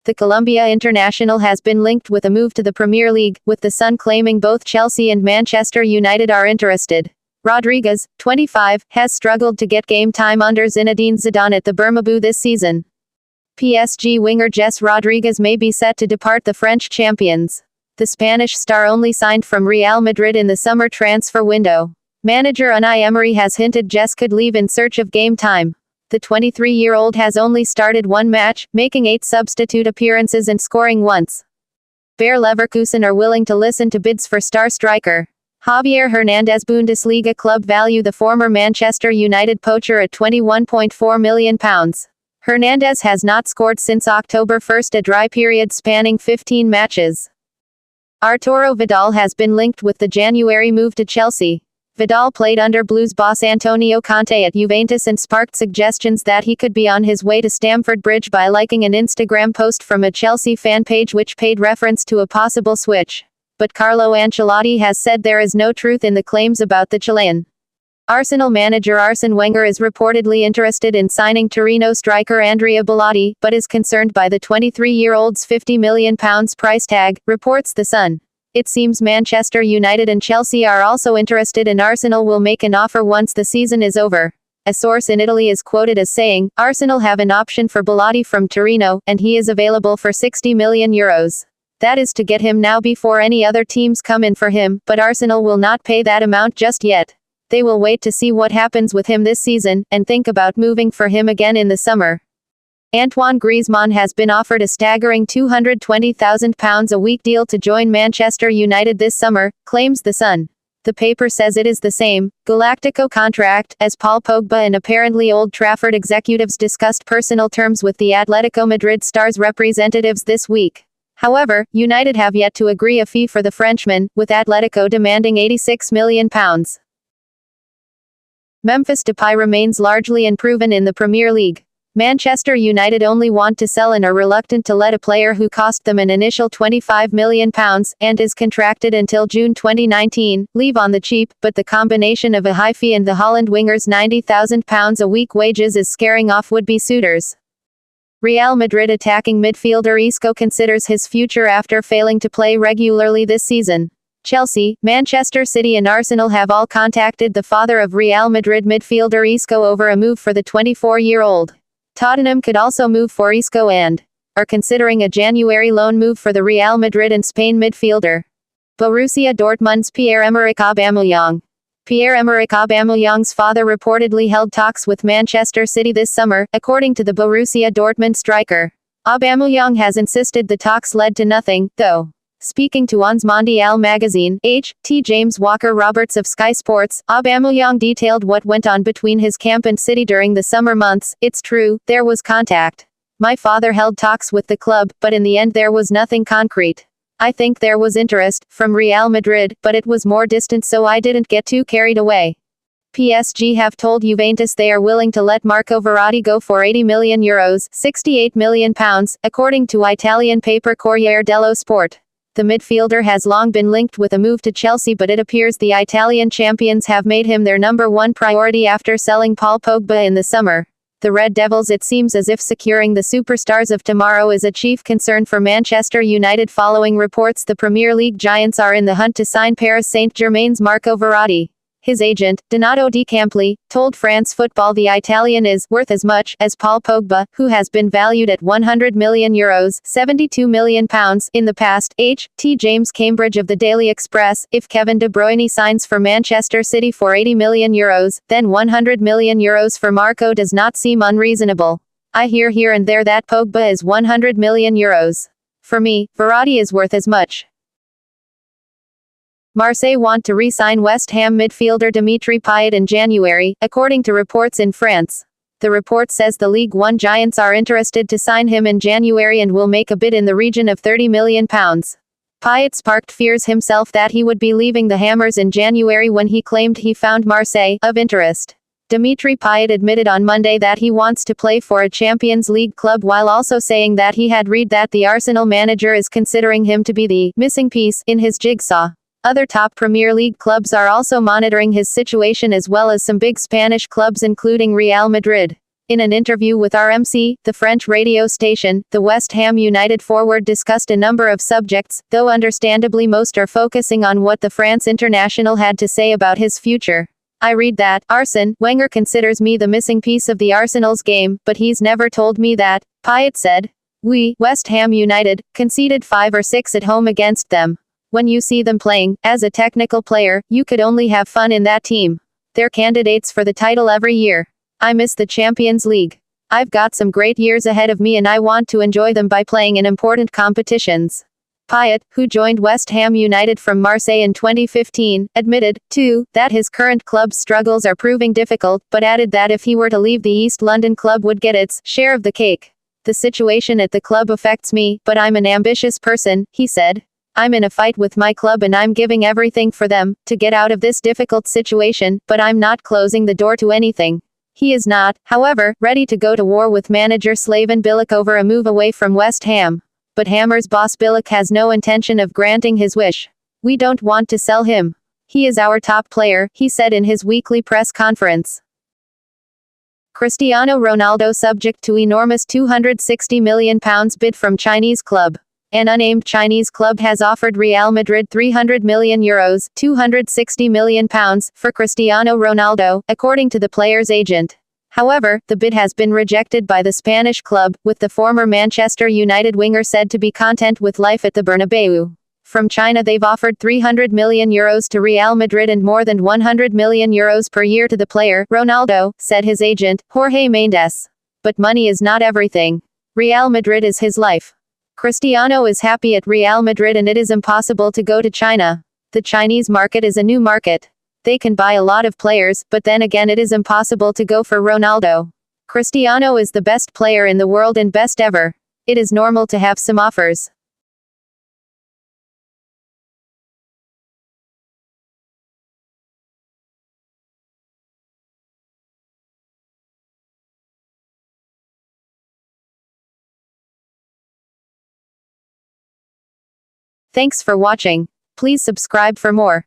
The Colombia international has been linked with a move to the Premier League, with the Sun claiming both Chelsea and Manchester United are interested. Rodriguez, 25, has struggled to get game time under Zinedine Zidane at the Bernabeu this season. PSG winger Jess Rodriguez may be set to depart the French champions. The Spanish star only signed from Real Madrid in the summer transfer window. Manager Unai Emery has hinted Jess could leave in search of game time. The 23-year-old has only started one match, making 8 substitute appearances and scoring once. Bayer Leverkusen are willing to listen to bids for star striker Javier Hernandez. Bundesliga club value the former Manchester United poacher at £21.4 million. Hernandez has not scored since October 1, a dry period spanning 15 matches. Arturo Vidal has been linked with the January move to Chelsea. Vidal played under Blues boss Antonio Conte at Juventus and sparked suggestions that he could be on his way to Stamford Bridge by liking an Instagram post from a Chelsea fan page which paid reference to a possible switch. But Carlo Ancelotti has said there is no truth in the claims about the Chilean. Arsenal manager Arsene Wenger is reportedly interested in signing Torino striker Andrea Bellotti, but is concerned by the 23-year-old's £50 million price tag, reports The Sun. It seems Manchester United and Chelsea are also interested, and Arsenal will make an offer once the season is over. A source in Italy is quoted as saying, Arsenal have an option for Bellotti from Torino, and he is available for €60 million. That is to get him now before any other teams come in for him, but Arsenal will not pay that amount just yet. They will wait to see what happens with him this season, and think about moving for him again in the summer. Antoine Griezmann has been offered a staggering £220,000 a week deal to join Manchester United this summer, claims The Sun. The paper says it is the same Galactico contract as Paul Pogba, and apparently Old Trafford executives discussed personal terms with the Atletico Madrid star's representatives this week. However, United have yet to agree a fee for the Frenchman, with Atletico demanding £86 million. Memphis Depay remains largely unproven in the Premier League. Manchester United only want to sell and are reluctant to let a player who cost them an initial £25 million, and is contracted until June 2019, leave on the cheap, but the combination of a high fee and the Holland winger's £90,000 a week wages is scaring off would-be suitors. Real Madrid attacking midfielder Isco considers his future after failing to play regularly this season. Chelsea, Manchester City and Arsenal have all contacted the father of Real Madrid midfielder Isco over a move for the 24-year-old. Tottenham could also move for Isco and are considering a January loan move for the Real Madrid and Spain midfielder. Borussia Dortmund's Pierre-Emerick Aubameyang. Pierre-Emerick Aubameyang's father reportedly held talks with Manchester City this summer, according to the Borussia Dortmund striker. Aubameyang has insisted the talks led to nothing, though. Speaking to Ons Mondial magazine, H.T. James Walker-Roberts of Sky Sports, Aubameyang detailed what went on between his camp and City during the summer months. It's true, there was contact. My father held talks with the club, but in the end there was nothing concrete. I think there was interest from Real Madrid, but it was more distant, so I didn't get too carried away. PSG have told Juventus they are willing to let Marco Verratti go for €80 million, £68 million, according to Italian paper Corriere dello Sport. The midfielder has long been linked with a move to Chelsea, but it appears the Italian champions have made him their number one priority after selling Paul Pogba in the summer. The Red Devils, it seems as if securing the superstars of tomorrow is a chief concern for Manchester United. Following reports the Premier League giants are in the hunt to sign Paris Saint-Germain's Marco Verratti. His agent, Donato Di Campli, told France Football the Italian is worth as much as Paul Pogba, who has been valued at €100 million, £72 million, in the past. H.T. James Cambridge of the Daily Express, if Kevin De Bruyne signs for Manchester City for €80 million, then €100 million for Marco does not seem unreasonable. I hear here and there that Pogba is €100 million. For me, Verratti is worth as much. Marseille want to re-sign West Ham midfielder Dimitri Payet in January, according to reports in France. The report says the Ligue 1 giants are interested to sign him in January and will make a bid in the region of £30 million. Payet sparked fears himself that he would be leaving the Hammers in January when he claimed he found Marseille of interest. Dimitri Payet admitted on Monday that he wants to play for a Champions League club, while also saying that he had read that the Arsenal manager is considering him to be the missing piece in his jigsaw. Other top Premier League clubs are also monitoring his situation, as well as some big Spanish clubs including Real Madrid. In an interview with RMC, the French radio station, the West Ham United forward discussed a number of subjects, though understandably most are focusing on what the France international had to say about his future. I read that, Arsene Wenger considers me the missing piece of the Arsenal's game, but he's never told me that, Payet said. We, West Ham United, conceded 5 or 6 at home against them. When you see them playing, as a technical player, you could only have fun in that team. They're candidates for the title every year. I miss the Champions League. I've got some great years ahead of me and I want to enjoy them by playing in important competitions. Payet, who joined West Ham United from Marseille in 2015, admitted, too, that his current club's struggles are proving difficult, but added that if he were to leave the East London club would get its share of the cake. The situation at the club affects me, but I'm an ambitious person, he said. I'm in a fight with my club and I'm giving everything for them to get out of this difficult situation, but I'm not closing the door to anything. He is not, however, ready to go to war with manager Slaven Bilic over a move away from West Ham. But Hammers boss Bilic has no intention of granting his wish. We don't want to sell him. He is our top player, he said in his weekly press conference. Cristiano Ronaldo subject to enormous £260 million bid from Chinese club. An unnamed Chinese club has offered Real Madrid €300 million, £260 million, for Cristiano Ronaldo, according to the player's agent. However, the bid has been rejected by the Spanish club, with the former Manchester United winger said to be content with life at the Bernabeu. From China they've offered €300 million to Real Madrid and more than €100 million per year to the player, Ronaldo, said his agent, Jorge Mendes. But money is not everything. Real Madrid is his life. Cristiano is happy at Real Madrid and it is impossible to go to China. The Chinese market is a new market. They can buy a lot of players, but then again it is impossible to go for Ronaldo. Cristiano is the best player in the world and best ever. It is normal to have some offers. Thanks for watching. Please subscribe for more.